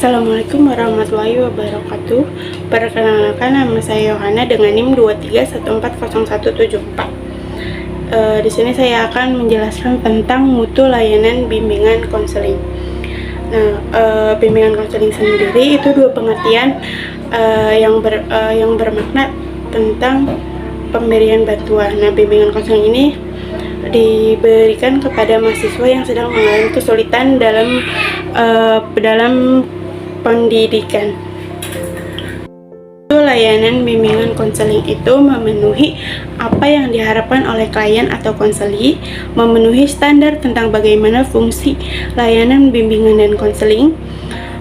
Assalamualaikum warahmatullahi wabarakatuh. Perkenalkan, nama saya Yohana dengan NIM 23140174. Di sini saya akan menjelaskan tentang mutu layanan bimbingan konseling. Nah, bimbingan konseling sendiri itu dua pengertian yang bermakna tentang pemberian bantuan. Nah, bimbingan konseling ini diberikan kepada mahasiswa yang sedang mengalami kesulitan dalam pendidikan. Layanan bimbingan konseling itu memenuhi apa yang diharapkan oleh klien atau konseli, memenuhi standar tentang bagaimana fungsi layanan bimbingan dan konseling,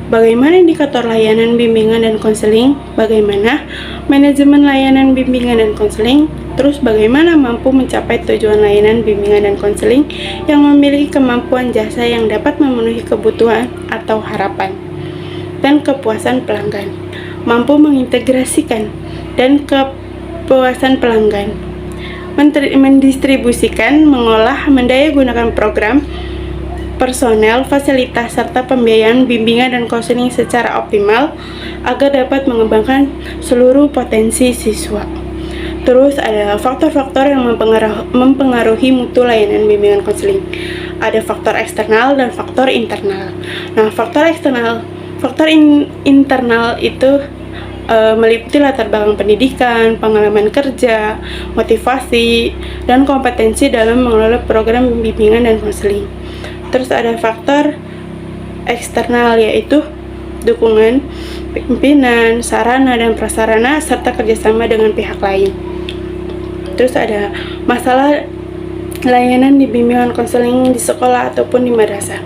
bagaimana indikator layanan bimbingan dan konseling, bagaimana manajemen layanan bimbingan dan konseling, terus bagaimana mampu mencapai tujuan layanan bimbingan dan konseling yang memiliki kemampuan jasa yang dapat memenuhi kebutuhan atau harapan dan kepuasan pelanggan, mampu mengintegrasikan dan kepuasan pelanggan, mendistribusikan, mengolah, mendayagunakan program, personel, fasilitas, serta pembiayaan bimbingan dan konseling secara optimal agar dapat mengembangkan seluruh potensi siswa. Terus ada faktor-faktor yang mempengaruhi mutu layanan bimbingan konseling. Ada faktor eksternal dan faktor internal. Nah, faktor internal itu meliputi latar belakang pendidikan, pengalaman kerja, motivasi, dan kompetensi dalam mengelola program bimbingan dan konseling. Terus ada faktor eksternal, yaitu dukungan pimpinan, sarana dan prasarana, serta kerjasama dengan pihak lain. Terus ada masalah layanan di bimbingan konseling di sekolah ataupun di madrasah.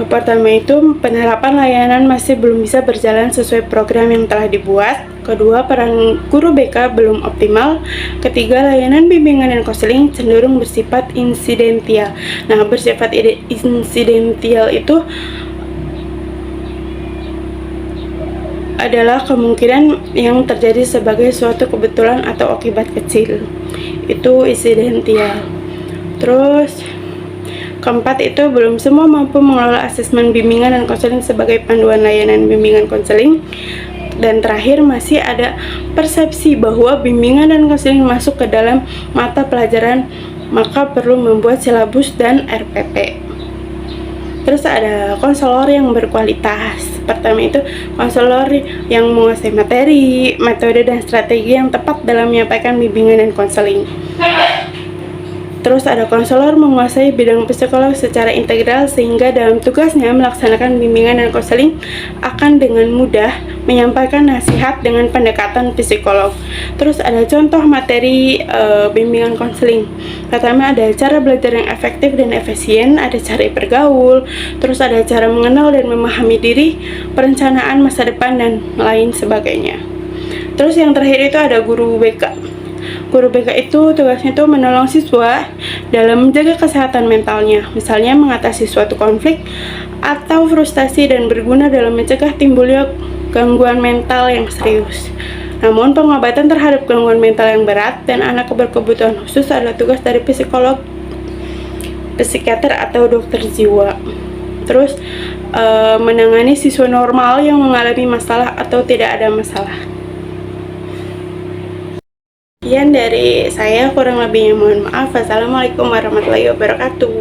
Pertama itu, penerapan layanan masih belum bisa berjalan sesuai program yang telah dibuat. Kedua, peran guru BK belum optimal. Ketiga, layanan bimbingan dan konseling cenderung bersifat insidental. Nah, bersifat insidental itu adalah kemungkinan yang terjadi sebagai suatu kebetulan atau akibat kecil. Itu insidental. Terus keempat itu, belum semua mampu mengelola asesmen bimbingan dan konseling sebagai panduan layanan bimbingan konseling. Dan terakhir, masih ada persepsi bahwa bimbingan dan konseling masuk ke dalam mata pelajaran, maka perlu membuat silabus dan RPP. Terus ada konselor yang berkualitas. Pertama itu, konselor yang menguasai materi, metode, dan strategi yang tepat dalam menyampaikan bimbingan dan konseling. Terus ada konselor menguasai bidang psikolog secara integral sehingga dalam tugasnya melaksanakan bimbingan dan konseling akan dengan mudah menyampaikan nasihat dengan pendekatan psikolog. Terus ada contoh materi bimbingan konseling. Pertama ada cara belajar yang efektif dan efisien, ada cara bergaul, terus ada cara mengenal dan memahami diri, perencanaan masa depan, dan lain sebagainya. Terus yang terakhir itu ada guru BK. Guru BK itu tugasnya itu menolong siswa dalam menjaga kesehatan mentalnya, misalnya mengatasi suatu konflik atau frustasi, dan berguna dalam mencegah timbulnya gangguan mental yang serius. Namun pengobatan terhadap gangguan mental yang berat dan anak berkebutuhan khusus adalah tugas dari psikolog, psikiater, atau dokter jiwa. Terus menangani siswa normal yang mengalami masalah atau tidak ada masalah. Sekian dari saya, kurang lebihnya mohon maaf. Wassalamualaikum warahmatullahi wabarakatuh.